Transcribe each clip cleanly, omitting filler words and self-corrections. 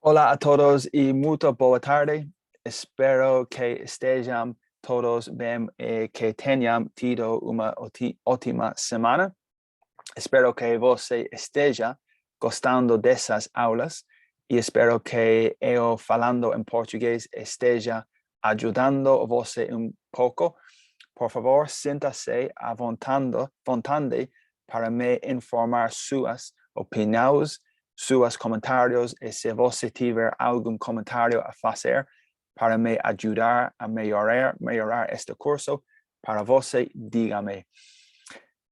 Hola a todos y muito boa tarde. Espero que estejam todos bem e que tenham tido uma ótima semana. Espero que você esteja gostando dessas aulas e espero que eu falando em português esteja ajudando você pouco. Por favor, sinta-se à vontade para me informar suas opiniões, seus comentários e se você tiver algum comentário a fazer para me ajudar a melhorar este curso, para você, diga-me.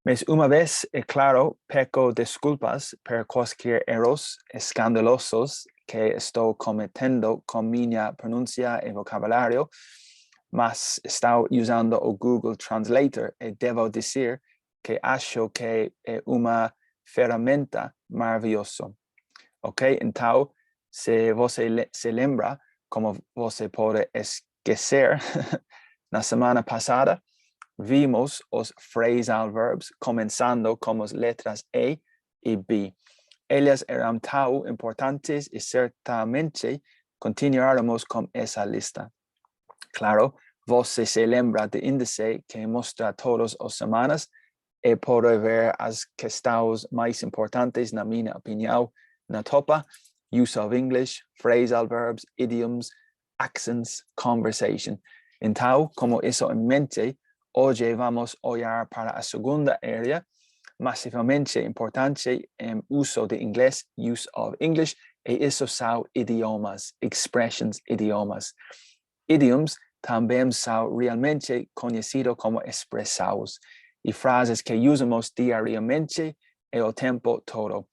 Mas uma vez, é claro, peço desculpas por quaisquer erros escandalosos que estou cometendo com minha pronúncia e vocabulário, mas estou usando o Google Translator e devo dizer que acho que é uma ferramenta maravilhosa. Ok? Então, se você se lembra, como você pode esquecer, na semana passada, vimos os phrasal verbs começando com as letras E e B. Elas eram tão importantes e certamente continuaremos com essa lista. Claro, você se lembra do índice que mostra todas as semanas e pode ver as questões mais importantes, na minha opinião, na topa: use of English, phrasal verbs, idioms, accents, conversation. Então, como isso em mente, hoje vamos olhar para a segunda área, massivamente importante em uso de inglês, use of English, e isso são idiomas, expressions, idiomas. Idioms também são realmente conhecidos como expressões e frases que usamos diariamente e o tempo todo.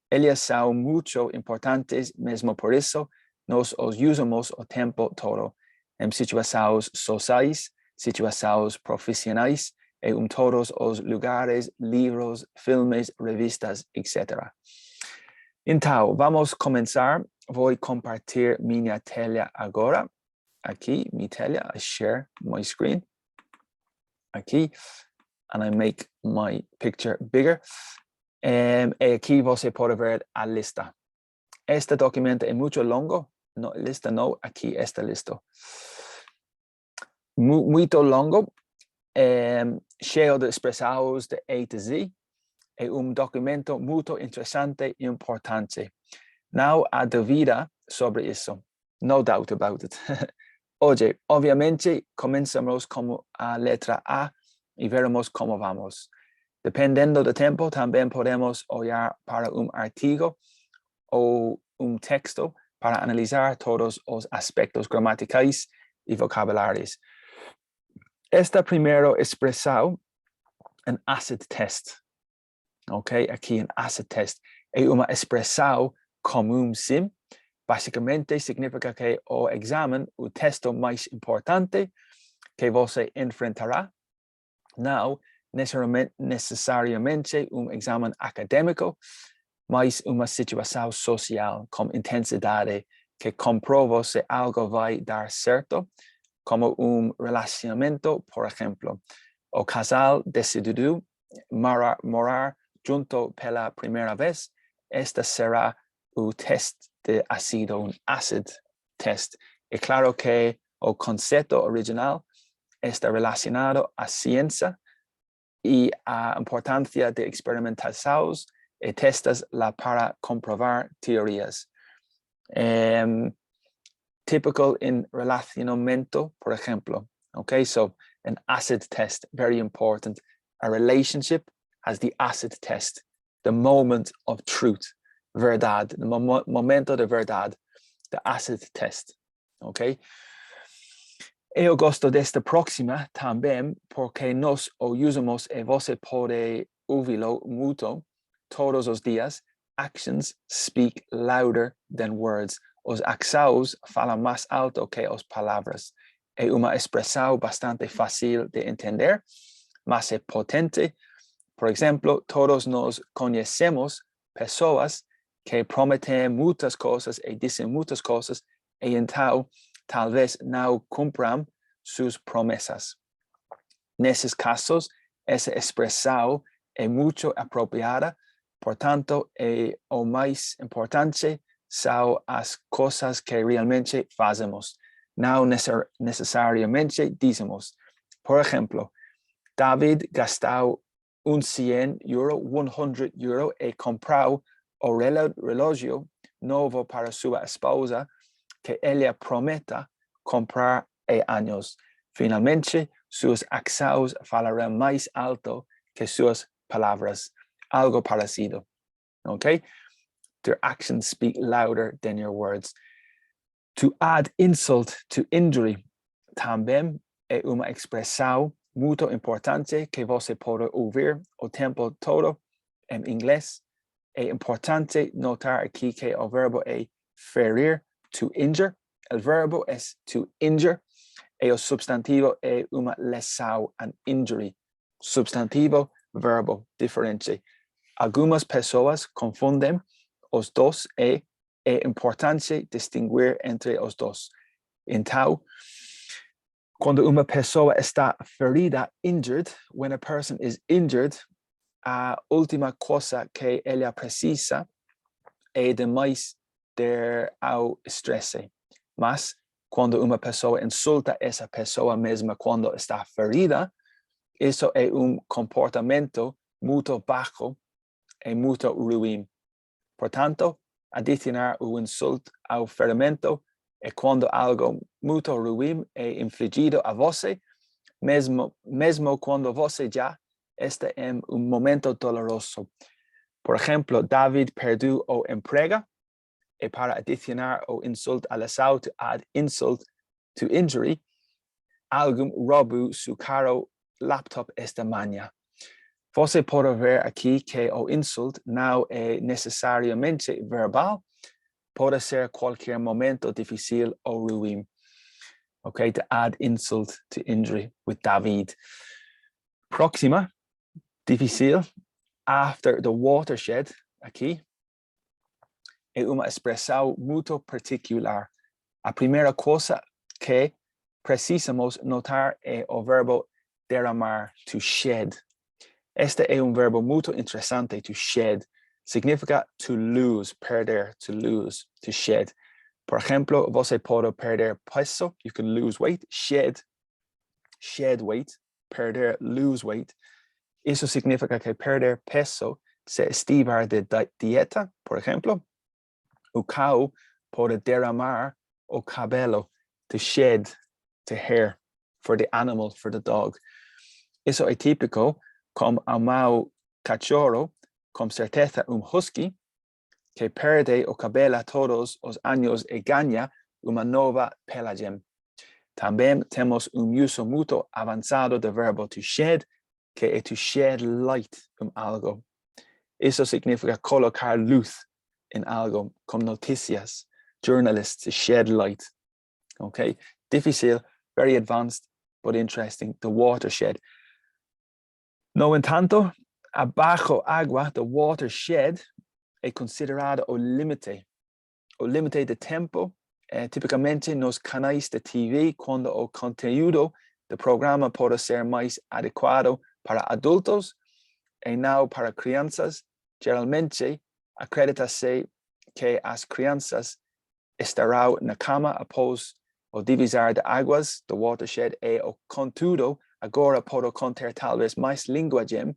Elas são muito importantes, mesmo por isso, nós os usamos o tempo todo, em situações sociais, situações profissionais e em todos os lugares, livros, filmes, revistas, etc. Então, vamos começar. Vou compartilhar minha tela agora. Aqui, minha tela, I share my screen. Aqui, and I make my picture bigger. E aqui você pode ver a lista. Este documento é muito longo. No, lista não, aqui esta lista. Muito longo, cheio de expressões de A a Z. É documento muito interessante e importante. Não há dúvida sobre isso. No doubt about it. Hoje, obviamente, começamos com a letra A e veremos como vamos. Dependendo do tempo, também podemos olhar para artigo ou texto para analisar todos os aspectos gramaticais e vocabulários. Esta primeira expressão é um acid test. Ok? Aqui um acid test é uma expressão comum, sim. Basicamente, significa que o exame, o texto mais importante que você enfrentará, não necessariamente exame acadêmico, mas uma situação social com intensidade que comprova se algo vai dar certo, como relacionamento, por exemplo. O casal decidiu morar junto pela primeira vez. Este será o teste de ácido, acid test. É claro que o conceito original está relacionado à ciência e a importância de experimentações e testes lá para comprovar teorias. Typical in relacionamento, por ejemplo. Okay, so an acid test, very important. A relationship has the acid test, the moment of truth, verdade, the momento de verdade, the acid test. Okay? Eu gosto desta próxima também porque nós o usamos e você pode ouvi-lo muito todos os dias. Actions speak louder than words. Os ações falam mais alto que as palavras. É uma expressão bastante fácil de entender, mas é potente. Por exemplo, todos nós conhecemos pessoas que prometem muitas coisas e dizem muitas coisas e então talvez não cumpram suas promessas. Nesses casos, essa expressão é muito apropriada, portanto, é o mais importante são as coisas que realmente fazemos, não necessariamente dizemos. Por exemplo, David gastou €100 e comprou o relógio novo para sua esposa, que ela promete comprar há anos. Finalmente, suas ações falarão mais alto que suas palavras. Algo parecido. Okay? Their actions speak louder than your words. To add insult to injury também é uma expressão muito importante que você pode ouvir o tempo todo em inglês. É importante notar aqui que o verbo é ferir, to injure. O verbo é to injure. E o substantivo é uma lesão, an injury. Substantivo, verbo, diferente. Algumas pessoas confundem os dois e é importante distinguir entre os dois. Então, quando uma pessoa está ferida, injured, when a person is injured, a última coisa que ela precisa é de mais ao estresse. Mas, quando uma pessoa insulta essa pessoa mesma quando está ferida, isso é comportamento muito baixo e muito ruim. Portanto, adicionar o insulto ao ferimento é quando algo muito ruim é infligido a você, mesmo quando você já está em momento doloroso. Por exemplo, David perdeu o emprego e para adicionar o insulto à lesão, to add insult to injury, alguém roubou seu carro laptop esta manhã. Você pode ver aqui que o insulto não é necessariamente verbal, pode ser qualquer momento difícil ou ruim. Okay, to add insult to injury with David. Próxima, difícil, after the watershed, aqui, é uma expressão muito particular. A primeira coisa que precisamos notar é o verbo derramar, to shed. Este é verbo muito interessante, to shed. Significa to lose, perder, to lose, to shed. Por exemplo, você pode perder peso, you can lose weight, shed weight, perder, lose weight. Isso significa que perder peso se estiver de dieta, por exemplo. O cão pode derramar o cabelo, to shed the hair, for the animal, for the dog. Isso é típico como o mau cachorro, com certeza husky, que perde o cabelo todos os anos e ganha uma nova pelagem. Também temos uso muito avançado do verbo to shed, que é to shed light algo. Isso significa colocar luz em algo, como notícias, journalists, to shed light. Okay? Difícil, very advanced, but interesting, the watershed. No entanto, abajo água, the watershed, é considerado o limite de tempo, tipicamente nos canais de TV, quando o conteúdo do programa pode ser mais adequado para adultos e não para crianças. Geralmente, acredita-se que as crianças estarão na cama após o divisor de águas, do watershed, e o conteúdo agora pode conter talvez mais linguagem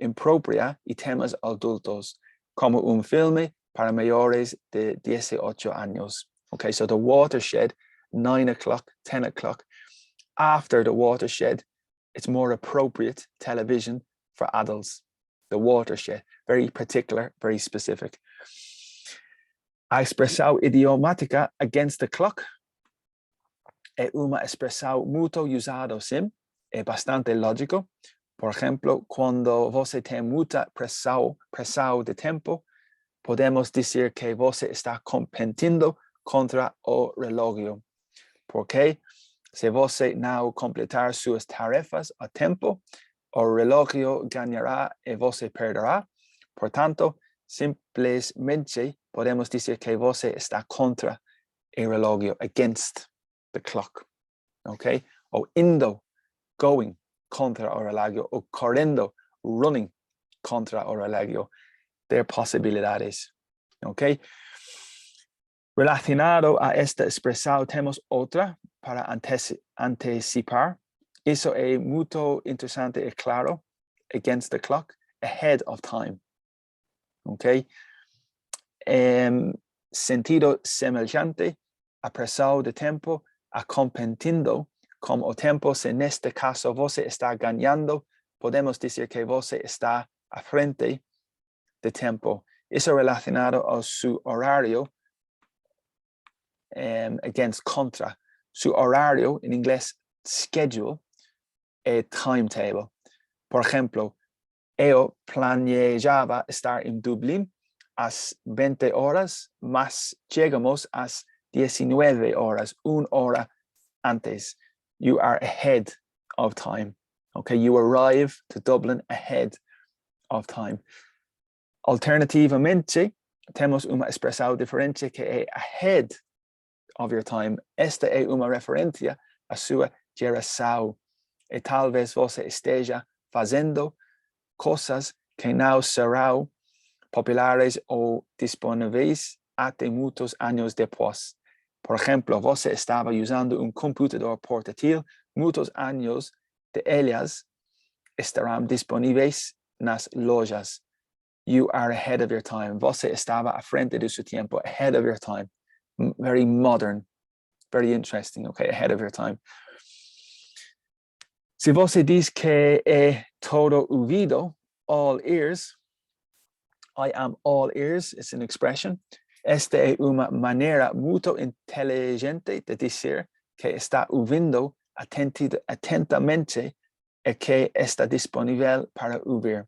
imprópria e temas adultos, como filme para maiores de 18 anos. Okay, so the watershed, 9 o'clock, 10 o'clock. After the watershed, it's more appropriate television for adults. The watershed, very particular, very specific. A expressão idiomática against the clock é uma expressão muito usada, sim, é bastante lógico. Por exemplo, quando você tem muita pressão de tempo, podemos dizer que você está competindo contra o relógio. Porque se você não completar suas tarefas a tempo, o relógio ganhará e você perderá. Portanto, simplesmente podemos dizer que você está contra o relógio, against the clock. Okay? Ou indo, going, contra o relógio, ou correndo, running, contra o relógio. Ter possibilidades. Okay? Relacionado a esta expresión tenemos otra para anticipar. Eso es muy interesante y claro. Against the clock, ahead of time. Okay. Sentido semejante, apresado de tiempo, acompañando como o tiempo, si en este caso vos está ganando, podemos decir que vos está a frente de tiempo. Eso relacionado a su horario, against contra. Su horario, en inglés, schedule, timetable. Por ejemplo, yo planeaba estar en Dublín a 20 horas, mas llegamos a 19 horas, 1 hora antes. You are ahead of time. Okay, you arrive to Dublin ahead of time. Alternativamente, tenemos una expresión diferente que es ahead of your time. Esta es una referencia a su geração. E tal vez você esteja fazendo cosas que não serão populares ou disponíveis até muitos anos depois. Por exemplo, você estava usando um computador portátil, muitos anos de elas estarão disponíveis nas lojas. You are ahead of your time. Você estava à frente do seu tempo, ahead of your time. Very modern, very interesting, okay, ahead of your time. Se você diz que é todo ouvido, all ears, I am all ears, it's an expression. Esta é uma maneira muito inteligente de dizer que está ouvindo atentamente e que está disponível para ouvir.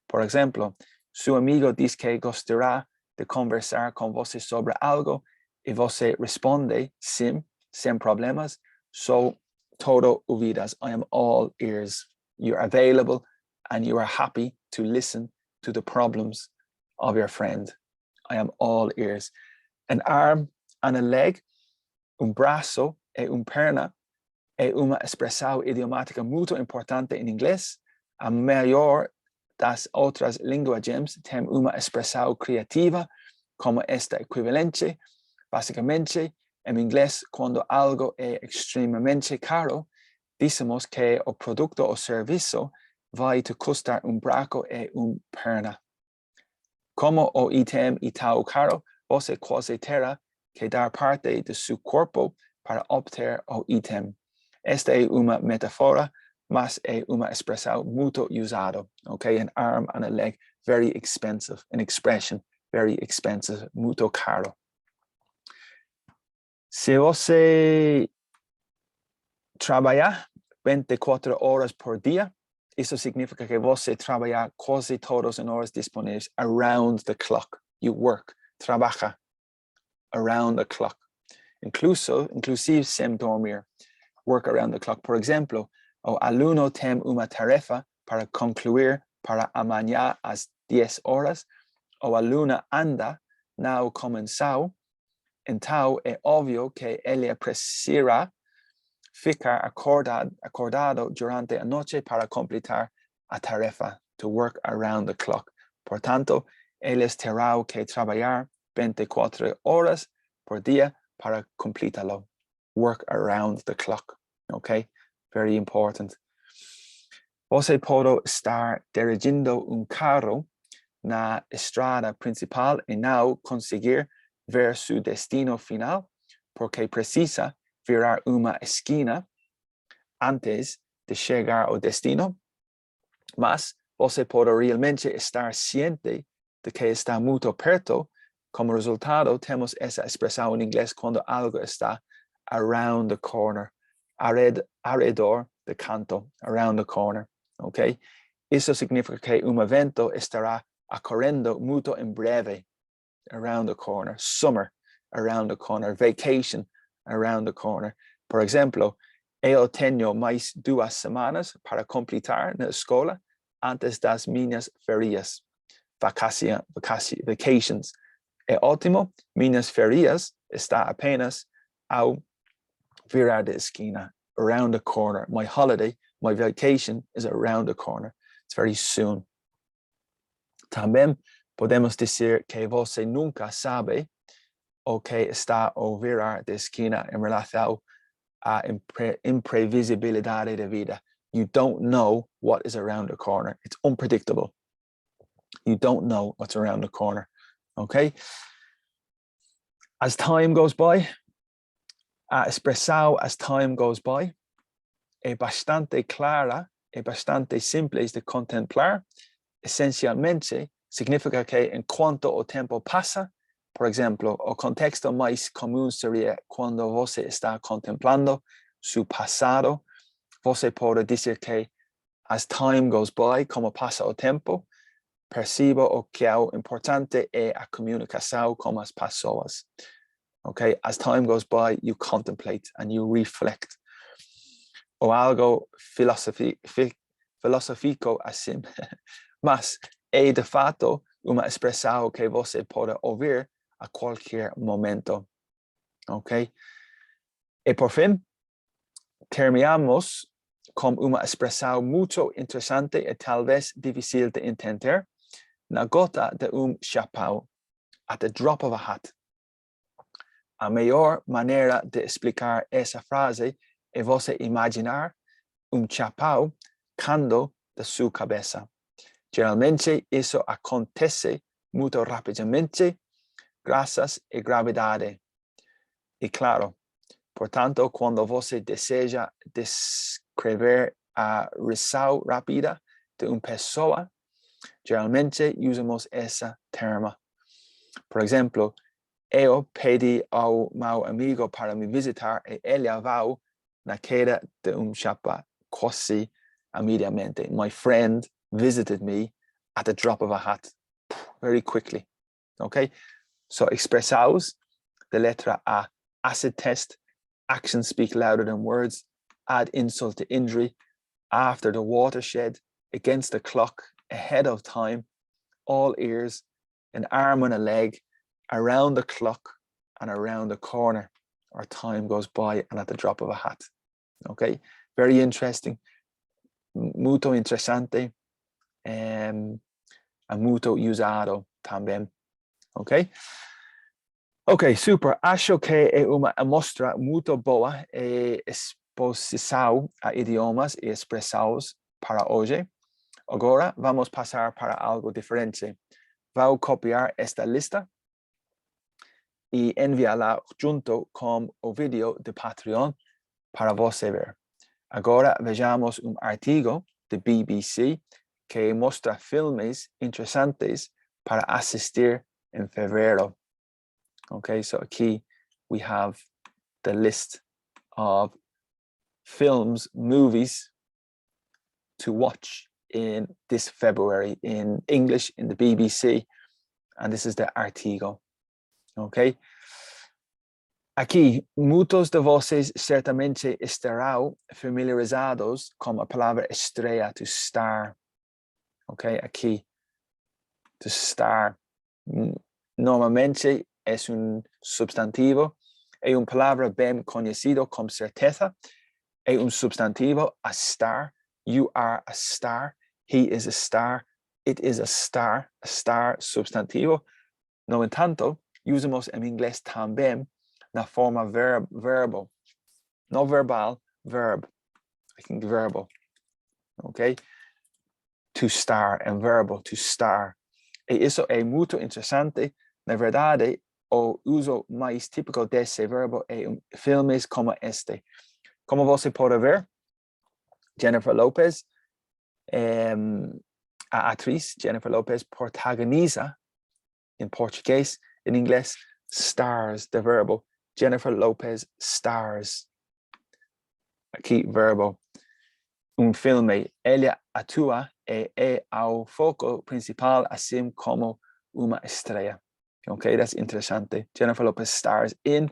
Por exemplo, seu amigo diz que gostará de conversar com você sobre algo e você responde sim, sem problemas. Sou todo ouvidas. I am all ears. You're available and you are happy to listen to the problems of your friend. I am all ears. An arm and a leg, un brazo e un perna é uma expressão idiomática muito importante em inglês. A maior das outras linguagens tem uma expressão criativa como esta equivalente. Basicamente, em inglês, quando algo é extremamente caro, dizemos que o produto ou serviço vai te custar um braço e uma perna. Como o item é tão caro, você quase terá que dar parte de seu corpo para obter o item. Esta é uma metáfora, mas é uma expressão muito usada. Okay, an arm and a leg, very expensive. An expression, very expensive, muito caro. Se você trabalhar 24 horas por dia, isso significa que você trabalha quase todas as horas disponíveis around the clock. You work, trabaja around the clock. Inclusive sem dormir. Work around the clock. Por exemplo, o aluno tem uma tarefa para concluir para amanhã às 10 horas. O aluno anda não começou. Então, é óbvio que ele precisará ficar acordado durante a noite para completar a tarefa, to work around the clock. Portanto, eles terão que trabalhar 24 horas por dia para completá-lo. Work around the clock, okay? Very important. Você pode estar dirigindo carro na estrada principal e não conseguir ver seu destino final, porque precisa virar uma esquina antes de chegar ao destino, mas você pode realmente estar ciente de que está muito perto. Como resultado, temos essa expressão em inglês quando algo está around the corner, alrededor de canto, around the corner, ok? Isso significa que evento estará ocorrendo muito em breve, around the corner. Summer, around the corner. Vacation, around the corner. Por exemplo, eu tenho mais 2 semanas para completar na escola antes das minhas férias. Vacations. É ótimo, minhas férias está apenas ao virar da esquina, around the corner. My holiday, my vacation is around the corner. It's very soon. Também podemos dizer que você nunca sabe o que está a virar de esquina en relación a imprevisibilidad de vida. You don't know what is around the corner. It's unpredictable. You don't know what's around the corner. Okay? As time goes by, expresado as time goes by, es bastante clara, es bastante simple de contemplar. Esencialmente, significa que en cuanto o tiempo pasa, por ejemplo, o contexto más común sería cuando você está contemplando su pasado. Você pode dizer que as time goes by, como pasa o tempo, percibo o que é importante é a comunicação com as pessoas. Okay, as time goes by, you contemplate and you reflect. O algo filosófico assim. Mas é de fato uma expressão que você pode ouvir a qualquer momento. Ok? E por fim, terminamos com uma expressão muito interessante e talvez difícil de entender. Na gota de chapéu, at the drop of a hat. A melhor maneira de explicar essa frase é você imaginar chapéu caindo da sua cabeça. Geralmente, isso acontece muito rapidamente, graças à gravidade. E claro, portanto, quando você deseja descrever a reação rápida de uma pessoa, geralmente usamos esse termo. Por exemplo, eu pedi ao meu amigo para me visitar e ele veio na queda de chapéu quase imediatamente. My friend visited me at the drop of a hat, very quickly. Okay, so expressados the letra A, acid test, actions speak louder than words, add insult to injury, after the watershed, against the clock, ahead of time, all ears, an arm and a leg, around the clock and around the corner. Our time goes by and at the drop of a hat. Okay, very interesting, muito interessante, muito usado também. Ok? Ok, super. Acho que é uma amostra muito boa e exposição a idiomas e expressões para hoje. Agora vamos passar para algo diferente. Vou copiar esta lista e enviá-la junto com o vídeo de Patreon para você ver. Agora vejamos artigo de BBC que mostra filmes interessantes para assistir em fevereiro. Okay, so aqui we have the list of films, movies to watch in this February in English in the BBC, and this is the artigo. Okay. Aqui, muitos de vocês certamente estarão familiarizados com a palavra estrela, to star. Ok, aqui, to star. Normalmente é substantivo, é uma palavra bem conhecida com certeza. É substantivo, a star. You are a star. He is a star. It is a star substantivo. No entanto, usamos em inglês também na forma verbo. No verbal, verb. I think verbal. Okay? To star, and verbo, to star. E isso é muito interessante. Na verdade, o uso mais típico desse verbo é em filmes como este. Como você pode ver, Jennifer Lopez, a atriz Jennifer Lopez, protagoniza em português, em inglês, stars, the verbo. Jennifer Lopez stars. Aqui, verbo. Filme, ela atua e é ao foco principal, assim como uma estrela. Okay, that's interessante. Jennifer Lopez stars in,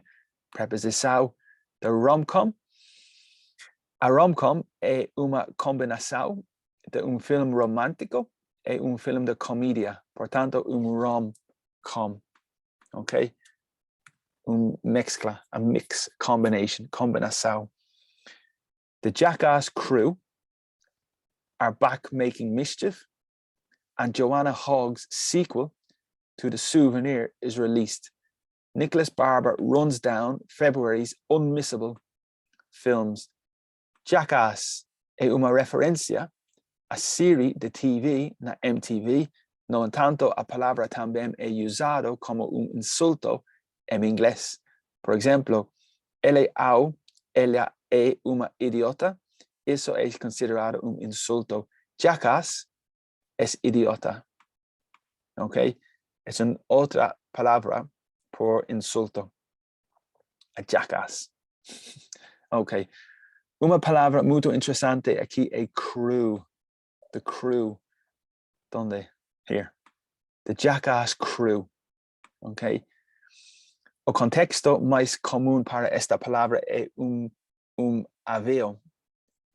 preposição, the rom-com. A rom-com é uma combinação de filme romântico e filme de comédia. Portanto, rom-com. Okay? Mescla, a mix, combination, combinação. The Jackass crew are back making mischief, and Joanna Hogg's sequel to The Souvenir is released. Nicholas Barber runs down February's unmissable films. Jackass é uma referência à série de TV na MTV. No entanto, a palavra também é usada como insulto em inglês. Por exemplo, ela é uma idiota. Isso é considerado insulto. Jackass é idiota. Ok? Es otra palabra por insulto. A jackass. Ok. Uma palavra muito interessante aqui é crew. The crew. ¿Dónde? Here. The jackass crew. Ok. O contexto mais comum para esta palavra é avião.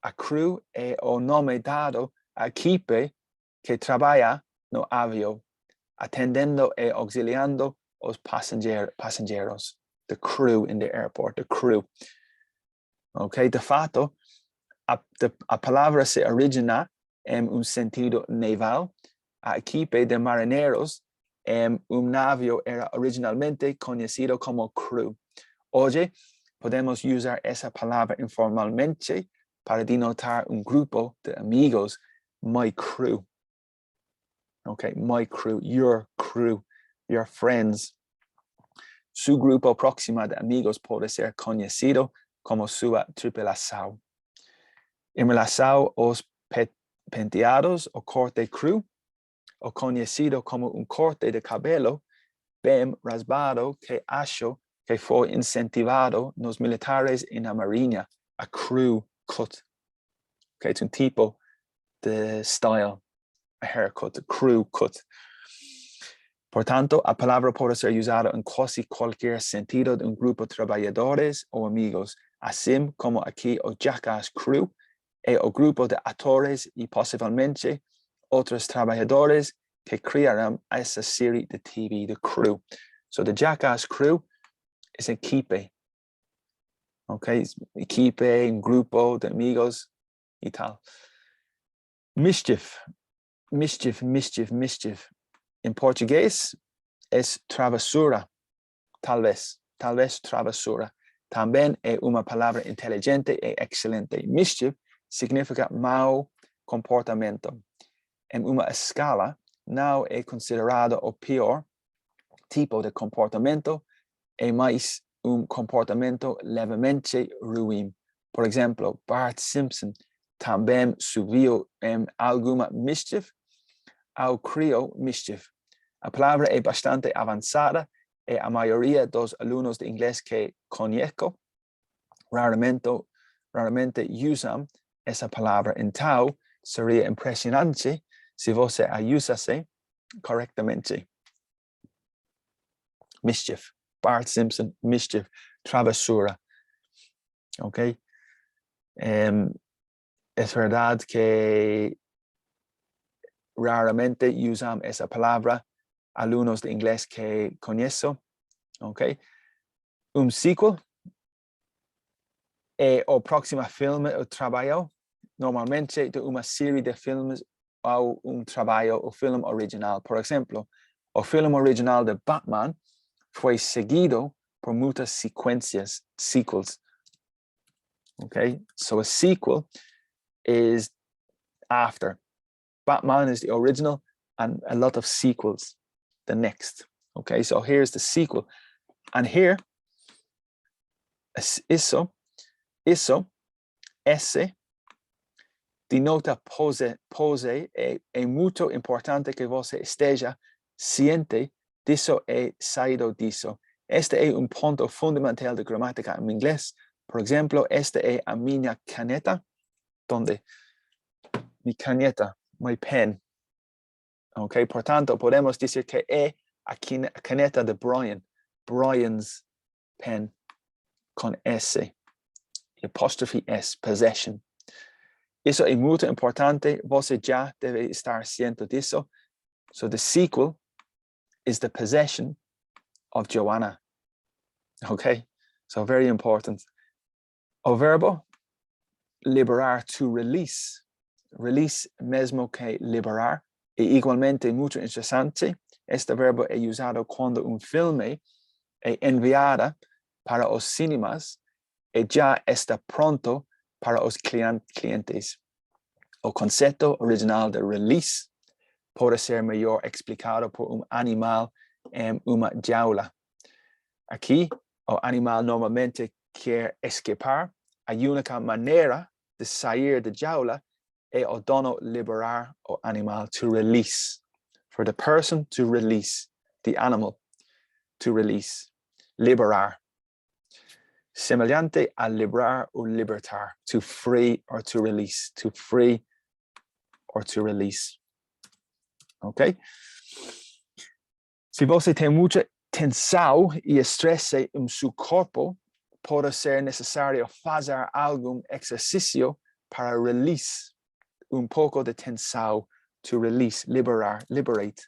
A crew é o nome dado à equipe que trabalha no avião, atendendo e auxiliando os passageiros. The crew in the airport, the crew. Ok, de fato, a palavra se origina em sentido naval. A equipe de marineros en navio era originalmente conocido como crew. Hoy podemos usar esa palabra informalmente para denotar un grupo de amigos, my crew. Okay, my crew, your friends. Su grupo próximo de amigos puede ser conocido como su tripulación. En relación a los penteados o corte crew, o conocido como un corte de cabello bien raspado que fue incentivado los militares en la marina, a crew cut. Okay, es un tipo de style, a haircut, a crew cut. Por tanto, la palabra puede ser usada en casi cualquier sentido de un grupo de trabajadores o amigos, así como aquí o jackass crew, o grupo de actores y posiblemente otros trabajadores que crearon esa serie de TV, the crew. So the jackass crew es equipe. Okay, equipe, un grupo de amigos y tal. Mischief. En portugués es travesura. Tal vez travesura. También es una palabra inteligente e excelente. Mischief significa mal comportamiento. En una escala, no es considerado o peor tipo de comportamiento, es más un comportamiento levemente ruin. Por ejemplo, Bart Simpson también subió en alguna mischief o creó mischief. La palabra es bastante avanzada y la mayoría de los alumnos de inglés que conozco raramente usan esa palabra. Entonces, sería impresionante si você a usase correctamente. Mischief. Bart Simpson, mischief, travesura. Ok. Es verdad que raramente usamos esa palabra alumnos de inglés que conozco. Ok. Un sequel o próximo filme o trabajo normalmente de una serie de filmes o un trabajo o film original. Por ejemplo, el film original de Batman fue seguido por muchas sequels. Okay, so a sequel is after. Batman is the original and a lot of sequels, the next. Okay, so here's the sequel. And here, eso, ese, denota pose é muito importante que você esteja ciente disso e saído disso. Este é um ponto fundamental de gramática em inglês. Por exemplo, esta é a minha caneta. Donde? Mi caneta, my pen. Ok, portanto, podemos dizer que é a caneta de Brian. Brian's pen con S. Apostrophe S, possession. Isso é muito importante. Você já deve estar ciente disso. So the sequel is the possession of Joanna. Okay, so very important. O verbo liberar, to release. Release mesmo que liberar. E igualmente muito interessante. Este verbo é usado quando um filme enviada para os cinemas y ya está pronto para os clientes. O concepto original de release puede ser mejor explicado por un animal en una jaula. Aquí, el animal normalmente quiere escapar. Hay una manera de salir de jaula y el dono liberar el animal, to release. For the person to release, the animal to release, liberar. Semejante a librar o libertar, to free or to release, to free or to release. Ok? Si você tem muita tensão e estresse em seu corpo, pode ser necessário fazer algum exercício para release pouco de tensão, to release, liberar, liberate.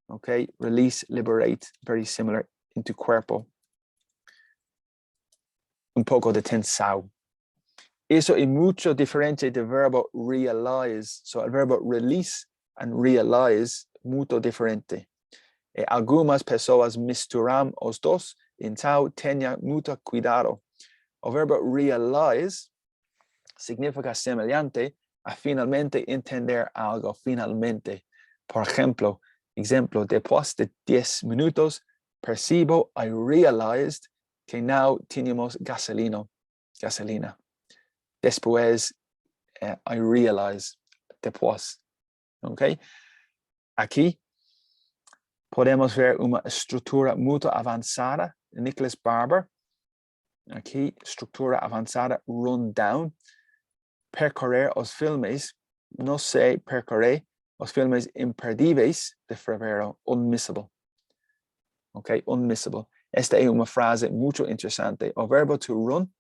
Okay, release, liberate, very similar into cuerpo. Poco de tensão. Eso es mucho diferente del verbo realize. So el verbo release and realize, mucho diferente. Algunas personas misturan os dos, então tenham mucho cuidado. El verbo realize significa semelhante a finalmente entender algo, finalmente. Por ejemplo, después de 10 minutos, percibo, I realized que no teníamos gasolina. Después, I realize, después. ¿Ok? Aquí podemos ver una estructura muy avanzada. Nicholas Barber. Aquí, estructura avanzada, rundown. Percorrer os filmes, no sé, percorrer os filmes imperdíveis de fevereiro, unmissable. Ok, unmissable. Esta es una frase muy interesante. El verbo to run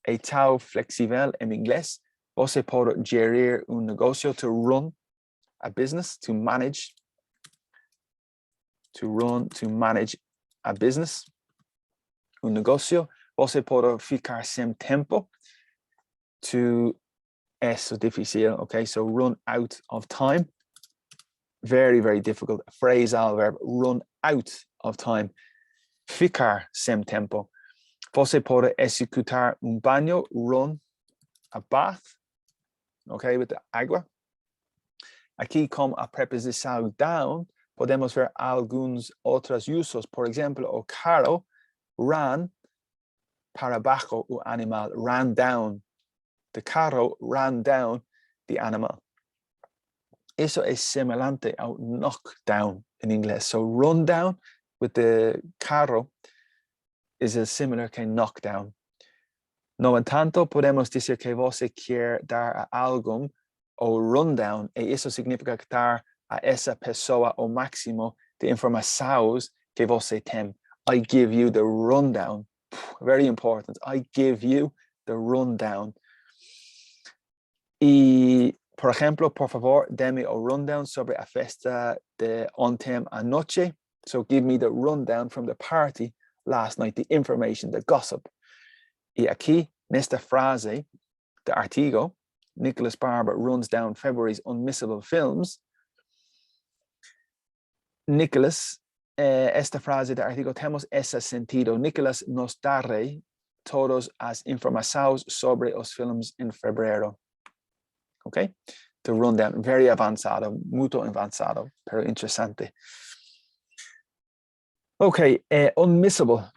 es tan flexible en inglés. Você pode gerir un negocio, to run a business, to manage a business, un negocio. Você pode ficar sem tempo, to eso difícil, okay? So run out of time. Very, very difficult. Phrasal verb, run out of time. Ficar sem tempo. Você pode executar baño, run a bath, okay, with the agua. Aquí con a preposición down, podemos ver algunos otros usos. Por ejemplo, o carro ran para abajo un animal, ran down. The carro ran down the animal. Eso es semejante a knock down in inglés. So run down with the carro is as similar que knock down. No en tanto podemos decir que você quiere dar a alguien o rundown, y eso significa dar a esa persona o máximo de informaciones que você tem. I give you the rundown. Very important. I give you the rundown. Y, por ejemplo, por favor, deme un rundown sobre la fiesta de ontem anoche. So give me the rundown from the party last night, the information, the gossip. Y aquí, en esta frase de artigo, Nicholas Barber runs down February's unmissable films. Nicholas, esta frase de artigo, tenemos ese sentido. Nicholas nos dará todas las informaciones sobre los films en febrero. Okay? The rundown, very avanzado, muy avanzado, pero interesante. Okay, unmissable.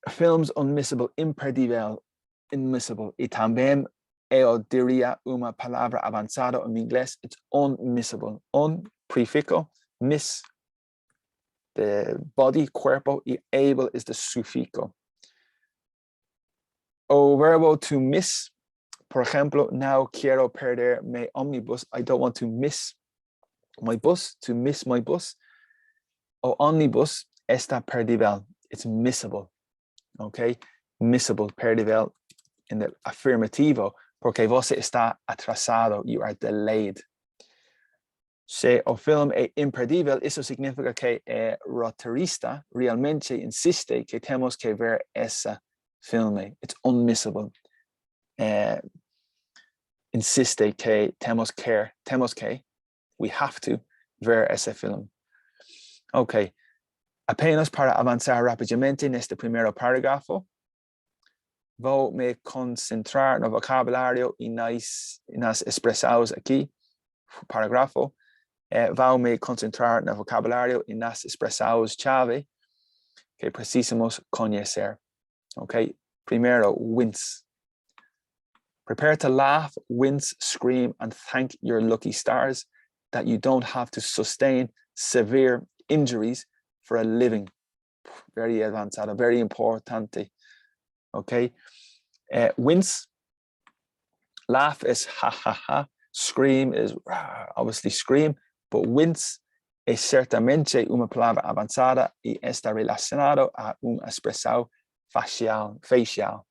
Films unmissable, imperdible, unmissable. Y también yo diría una palabra avanzada en inglés, it's unmissable. Un, prefijo, miss, the body, cuerpo, y able is the sufijo. O verbo to miss, por ejemplo, no quiero perder mi omnibus. I don't want to miss my bus, to miss my bus. O omnibus está perdible. It's missable. Okay? Missable, perdible in the affirmativo, porque você está atrasado. You are delayed. Se o film es imperdível, eso significa que el roterista realmente insiste que tenemos que ver ese filme. It's unmissable. Insiste que tenemos que, we have to ver ese film. Okay. Apenas para avanzar rápidamente en este primer párrafo, vou me concentrar no vocabulário e nas expressões aqui, parágrafo. Vou me concentrar no vocabulário e nas expressões-chave que precisamos conhecer. Okay? Primeiro, wince. Prepare to laugh, wince, scream, and thank your lucky stars that you don't have to sustain severe injuries for a living. Very avanzado, very importante. Okay? Wince, laugh is ha ha ha, scream is obviously scream, but wince es ciertamente una palabra avanzada y está relacionado a una expresión facial.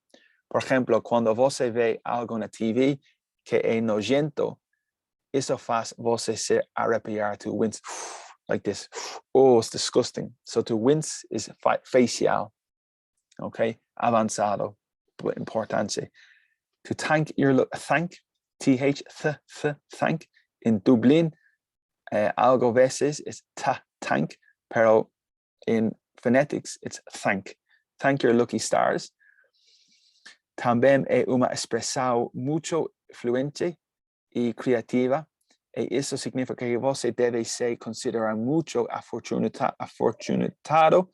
Por ejemplo, cuando você ve algo na TV que é nojento, isso faz você se arrepiar, to wince, like this. Oh, it's disgusting. So to wince is facial, okay? Avanzado, importante. To thank your thank, th, thank. In Dublin, algo veces es thank, pero in phonetics, it's thank. Thank your lucky stars. Também é uma expressão muito fluente e criativa, e isso significa que você deve se considerar muito afortunado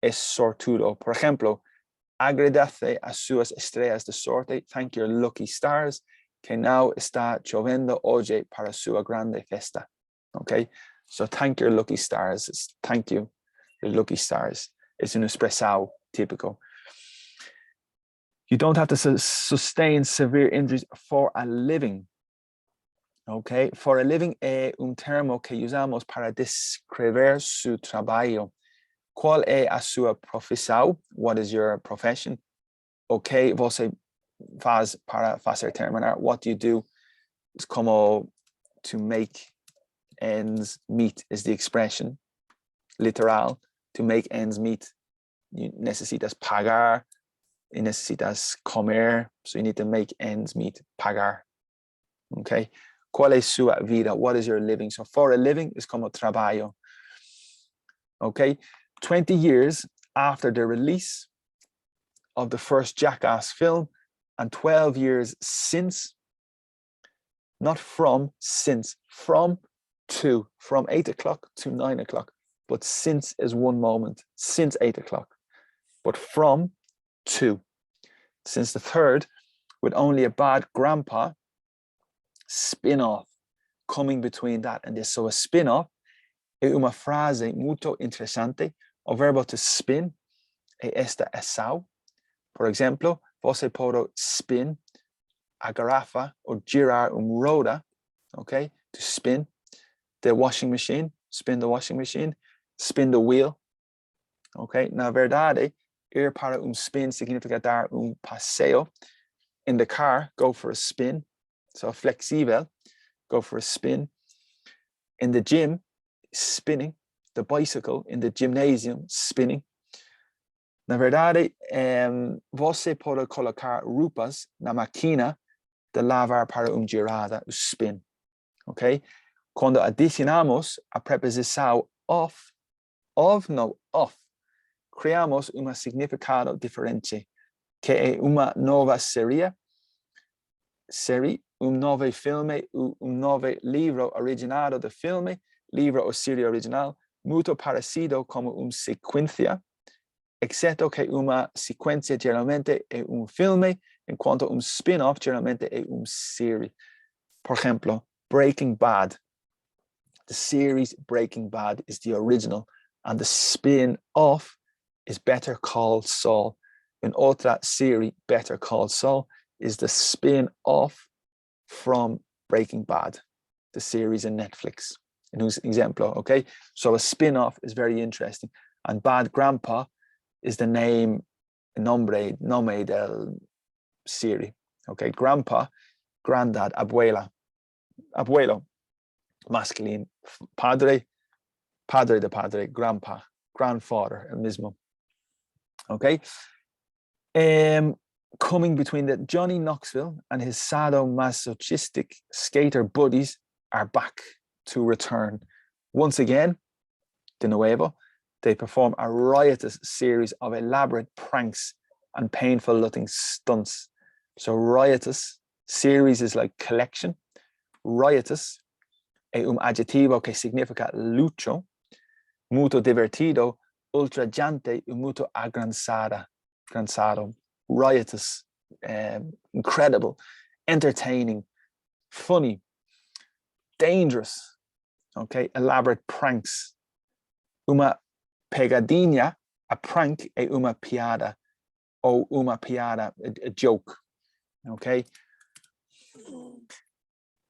e sortudo. Por exemplo, agradece a suas estrelas de sorte, thank your lucky stars, que não está chovendo hoje para sua grande festa. Okay? So thank your lucky stars, thank you, your lucky stars. It's una expressão típico. You don't have to sustain severe injuries for a living. Okay, for a living es un termo que usamos para describir su trabajo. ¿Cuál es a sua profissão? What is your profession? Okay, você faz para fazer terminar. What do you do? Es como to make ends meet is the expression. Literal, to make ends meet. You necesitas pagar. Y necesitas comer, so you need to make ends meet, pagar. Okay. ¿Cuál es su vida? What is your living? So for a living is como trabajo. Okay. 20 years after the release of the first Jackass film and 12 years since, not from, since, from to, from 8 o'clock to 9 o'clock, but since is one moment, since 8 o'clock, but from to, since the third, with only a bad grandpa, spin-off coming between that and this. So a spin-off es una frase muito interesante. O verbo to spin es esta esau. Por ejemplo, você pode spin a garrafa or girar roda, okay, to spin the washing machine, spin the washing machine, spin the wheel, okay. Na verdade, ir para spin significa dar paseo. In the car, go for a spin. So flexible, go for a spin. In the gym, spinning. The bicycle, in the gymnasium, spinning. Na verdade, você pode colocar roupas na máquina de lavar para girada, spin. Okay? Quando adicionamos a preposição of, criamos un significado diferente, que es una nueva serie, un nuevo filme, un nuevo libro originado de filme, libro o serie original, muito parecido como una secuencia, excepto que una secuencia generalmente es un filme, en cuanto un spin-off generalmente es una serie. Por ejemplo, Breaking Bad. The series Breaking Bad is the original, and the spin-off is Better Call Saul. In otra serie, Better Call Saul, is the spin-off from Breaking Bad, the series in Netflix. In whose example, okay? So a spin-off is very interesting. And Bad Grandpa is the name del serie. Okay, Grandpa, Granddad, Abuelo, masculine, padre de padre, grandpa, grandfather, el mismo. Okay. Coming between that, Johnny Knoxville and his sadomasochistic skater buddies are back to return. Once again, de nuevo, They perform a riotous series of elaborate pranks and painful-looking stunts. So riotous, series is like collection. Riotous, adjetivo que significa lucho. Muito divertido, ultrajante y muito agranzado. Riotous, incredible, entertaining, funny, dangerous, okay, elaborate pranks. Uma pegadinha, a prank, uma piada, o uma piada, a joke, okay.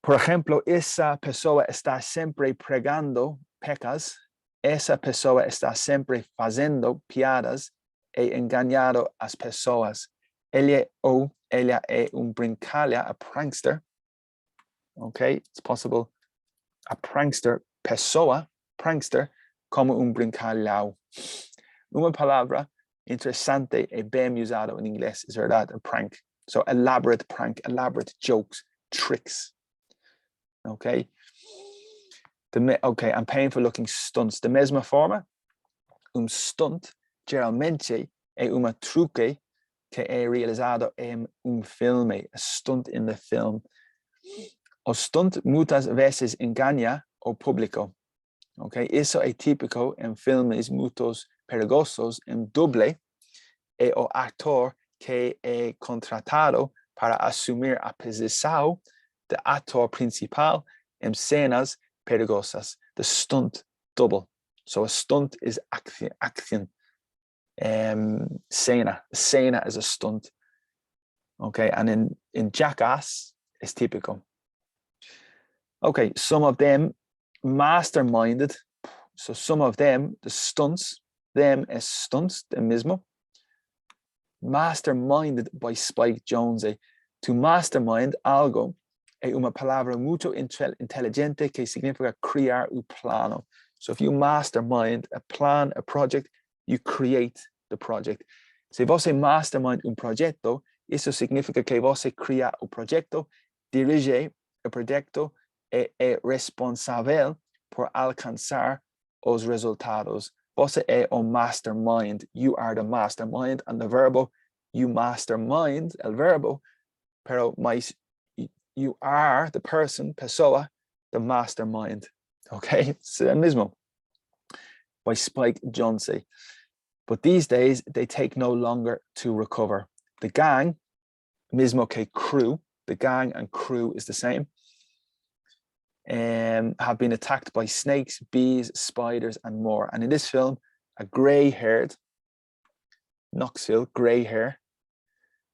Por ejemplo, esa pessoa está sempre pregando pecas, essa pessoa está sempre fazendo piadas e enganando as pessoas. Ele ou ela é brincalha, a prankster. Okay, it's possible. A prankster, pessoa, prankster, como brincalhão. Uma palavra interessante e bem usada em inglês is verdade, a prank. So elaborate prank, elaborate jokes, tricks. Okay. Okay, and painful looking stunts. Da mesma forma, stunt geralmente é uma truque que é realizado em filme, a stunt in the film. O stunt muitas vezes engana o público. Okay, isso é típico em filmes muito perigosos em dublê e o ator que é contratado para assumir a posição de ator principal em cenas perigosas. The stunt double. So a stunt is action. Scena is a stunt. Okay, and in Jackass is typical. Okay, some of them masterminded. So some of them, the stunts, them as stunts, the mismo. Masterminded by Spike Jonze. To mastermind algo é uma palavra muito inteligente que significa criar o plano. So if you mastermind a plan, a project, you create the project. Se você mastermind projeto, isso significa que você cria o projeto, dirige o projeto e é responsável por alcançar os resultados. Você é o mastermind. You are the mastermind. And the verbo, you mastermind, el verbo, pero mais you are the person, pessoa, the mastermind. Okay, it's el mismo. By Spike Jonze. But these days, they take no longer to recover. The gang, mismo que crew, the gang and crew is the same, have been attacked by snakes, bees, spiders, and more. And in this film, a grey-haired, Knoxville, grey hair,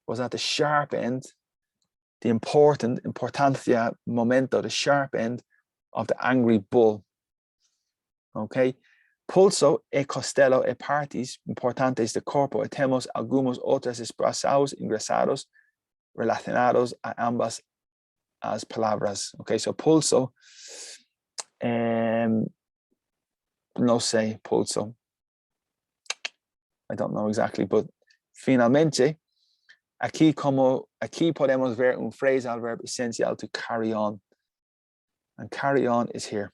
was at the sharp end, the importancia momento, the sharp end of the angry bull. Okay. Pulso e costello e partes importantes de corpo e temos algunos otras expresados, ingresados, relacionados a ambas as palabras. Okay, so pulso, no sé, pulso. I don't know exactly, but finalmente, aquí podemos ver un phrasal verb esencial to carry on. And carry on is here.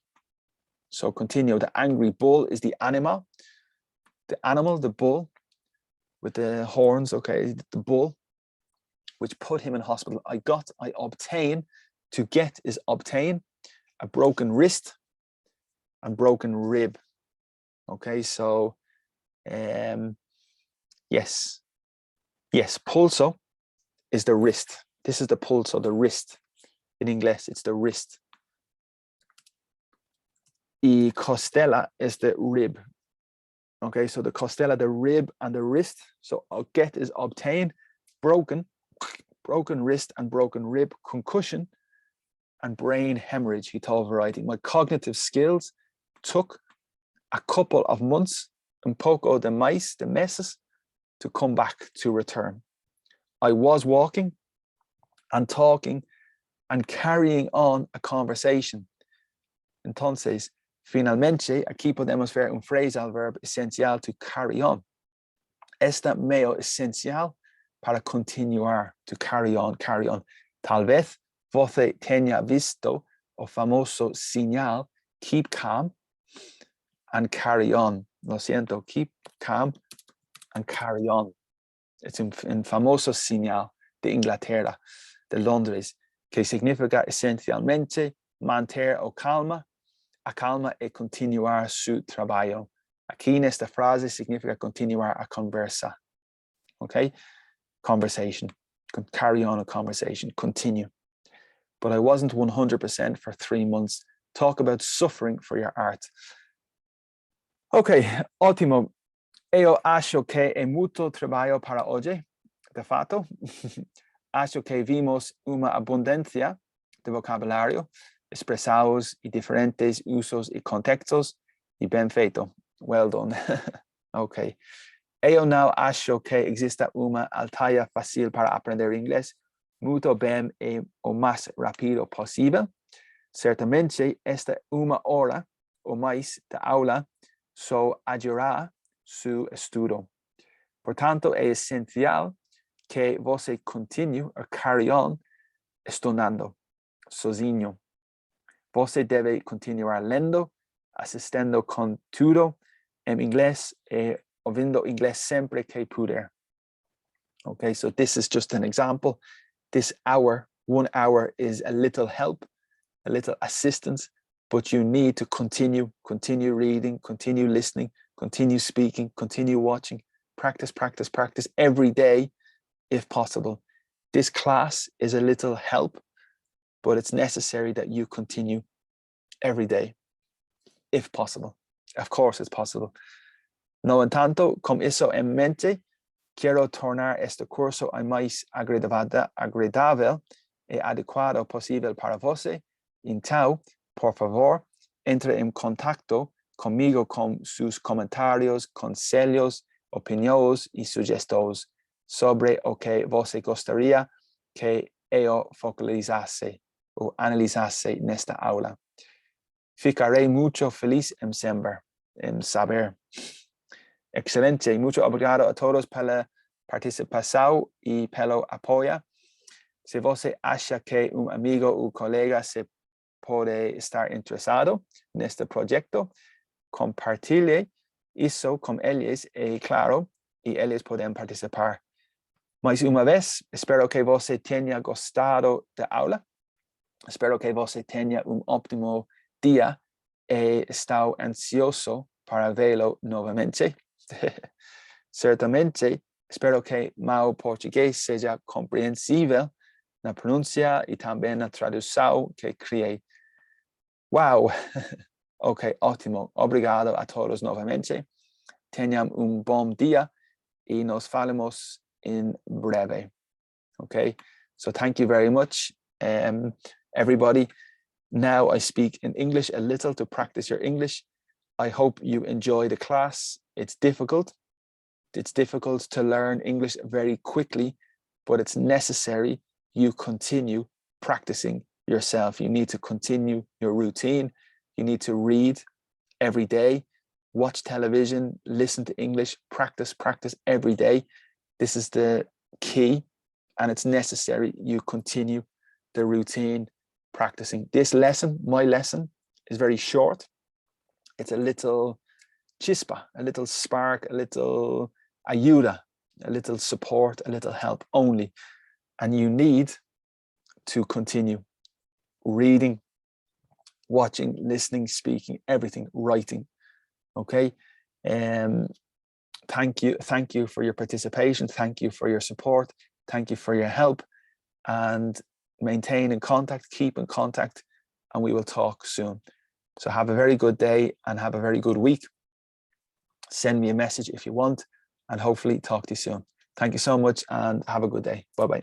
So continue. The angry bull is the animal. The animal, the bull, with the horns, okay, the bull, which put him in hospital. I obtain, to get is obtain, a broken wrist and broken rib. Okay, so yes, pulso is the wrist. This is the pulso, the wrist. In English, it's the wrist. Y costella is the rib. Okay, so the costella, the rib and the wrist. So get is obtain, broken wrist and broken rib, concussion and brain hemorrhage, he told Variety. My cognitive skills took a couple of months, un poco de meses, to come back, to return. I was walking and talking and carrying on a conversation. Entonces, finalmente, aquí podemos ver un phrasal verb esencial to carry on. Este medio esencial para continuar, to carry on, carry on. Tal vez você tenha visto o famoso señal, keep calm and carry on. lo siento, keep calm and carry on. Es un famoso señal de Inglaterra, de Londres, que significa esencialmente mantener o calma. A calma es continuar su trabajo. Aquí en esta frase significa continuar a conversar. Okay? Conversation. Carry on a conversation. Continue. But I wasn't 100% for 3 months. Talk about suffering for your art. Okay, ótimo. Eu acho que é muito trabalho para hoje. De fato, acho que vimos uma abundância de vocabulário, expressados e diferentes usos e contextos, e bem feito. Well done. Ok. Eu não acho que exista uma aldeia fácil para aprender inglês. Muito bem e o mais rápido possível. Certamente, esta uma hora ou mais de aula só ajudará seu estudo. Portanto, é essencial que você continue a carry on estudando sozinho. Você deve continuar lendo, assistindo com tudo em inglês e ouvindo inglês sempre que puder. Okay, so this is just an example. This hour, 1 hour, is a little help, a little assistance, but you need to continue reading, continue listening, continue speaking, continue watching, practice every day if possible. This class is a little help, but it's necessary that you continue every day if possible. Of course it's possible. No entanto, con eso en mente, quiero tornar este curso al más agradable e adecuado posible para você. Então, por favor, entre en contacto conmigo con sus comentarios, conselhos, opiniões y sugestões sobre o que você gostaria que eu focalizasse ou analisasse nesta aula. Ficarei muito feliz em saber. Excelente. Muito obrigado a todos pela participação e pelo apoio. Se você acha que um amigo ou colega se pode estar interessado neste projeto, compartilhe isso com eles e, claro, eles podem participar. Mais uma vez, espero que você tenha gostado da aula. Espero que você tenha ótimo dia e estou ansioso para vê-lo novamente. Certamente, espero que meu português seja compreensível na pronúncia e também na tradução que criei. Uau! Ok, ótimo. Obrigado a todos novamente. Tenham bom dia e nos falamos in breve. Okay, so thank you very much, everybody. Now I speak in English a little to practice your English. I hope you enjoy the class. It's difficult. It's difficult to learn English very quickly, but it's necessary you continue practicing yourself. You need to continue your routine. You need to read every day, watch television, listen to English, practice every day. This is the key, and it's necessary you continue the routine practicing. This lesson, my lesson, is very short. It's a little chispa, a little spark, a little ayuda, a little support, a little help only. And you need to continue reading, watching, listening, speaking, everything, writing. Okay. Thank you for your participation. Thank you for your support. Thank you for your help, and maintain in contact, keep in contact, and we will talk soon. So have a very good day and have a very good week. Send me a message if you want, and hopefully talk to you soon. Thank you so much and have a good day. Bye-bye.